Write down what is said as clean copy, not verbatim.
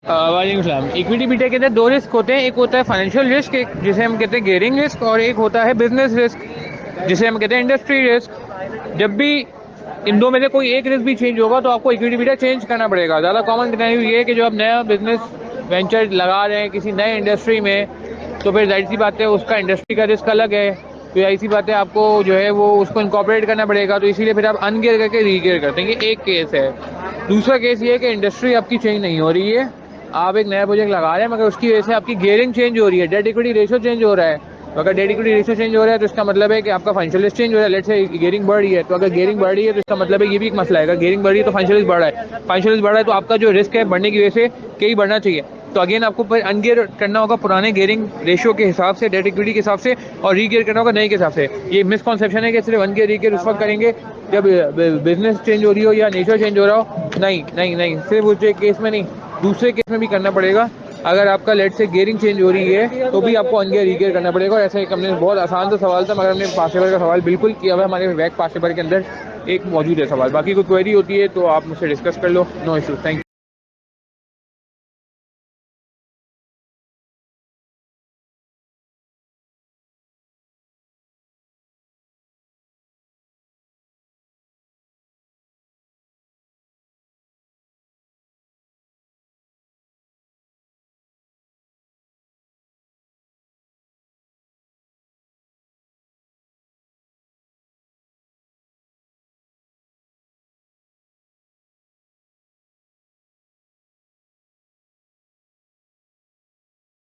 वालेकुम सलाम। Equity beta के अंदर दो रिस्क होते हैं, एक होता है फाइनेंशियल रिस्क, एक जिसे हम कहते हैं गेयरिंग रिस्क, और एक होता है बिजनेस रिस्क जिसे हम कहते हैं इंडस्ट्री रिस्क। जब भी इन दो में से कोई एक रिस्क भी चेंज होगा तो आपको इक्विटी बीटा चेंज करना पड़ेगा। ज़्यादा कॉमन सिनेरियो ये है कि जो आप नया बिजनेस वेंचर लगा रहे हैं किसी नए इंडस्ट्री में, तो फिर जाहिर सी बात है उसका इंडस्ट्री का रिस्क अलग है, तो ऐसी बात है आपको जो है वो उसको इनकॉर्पोरेट करना पड़ेगा, तो इसीलिए फिर आप अनगियर करके रीगियर करते हैं। ये एक केस है। दूसरा केस ये है कि इंडस्ट्री आपकी चेंज नहीं हो रही है, आप एक नया प्रोजेक्ट लगा रहे हैं मगर उसकी वजह से आपकी गियरिंग चेंज हो रही है, डेट इक्विटी रेशियो चेंज हो रहा है। तो अगर डेट इक्विटी रेशियो चेंज हो रहा है तो इसका मतलब है कि आपका फाइनेंशियल रिस्क चेंज हो रहा है। लेट्स से गियरिंग बढ़ रही है, तो अगर गियरिंग बढ़ रही है तो इसका मतलब है ये भी एक मसला है। अगर गियरिंग बढ़ रही है तो फाइनेंशियल रिस्क बढ़ रहा है, फाइनेंशियल रिस्क बढ़ रहा है तो आपका जो रिस्क है बढ़ने की वजह से कहीं बढ़ना चाहिए। तो अगेन आपको फिर अनगियर करना होगा पुराने गियरिंग रेशियो के हिसाब से, डेट इक्विटी के हिसाब से, और रीगियर करना होगा नए के हिसाब से। ये मिसकॉन्सेप्शन है कि सिर्फ अनगियर रीगियर उस वक्त करेंगे जब बिजनेस चेंज हो रही हो या नेचर चेंज हो रहा हो। नहीं नहीं नहीं, सिर्फ उस केस में नहीं, दूसरे केस में भी करना पड़ेगा। अगर आपका लेट से गियरिंग चेंज हो रही है तो भी आपको अनगियर रीगियर करना पड़ेगा। और ऐसा एक हमने बहुत आसान सा सवाल था मगर हमने पासेबर का सवाल बिल्कुल किया हुआ है, हमारे बैक पासेबर के अंदर एक मौजूद है सवाल। बाकी कोई क्वेरी होती है तो आप मुझसे डिस्कस कर लो, नो इशू। Thank you.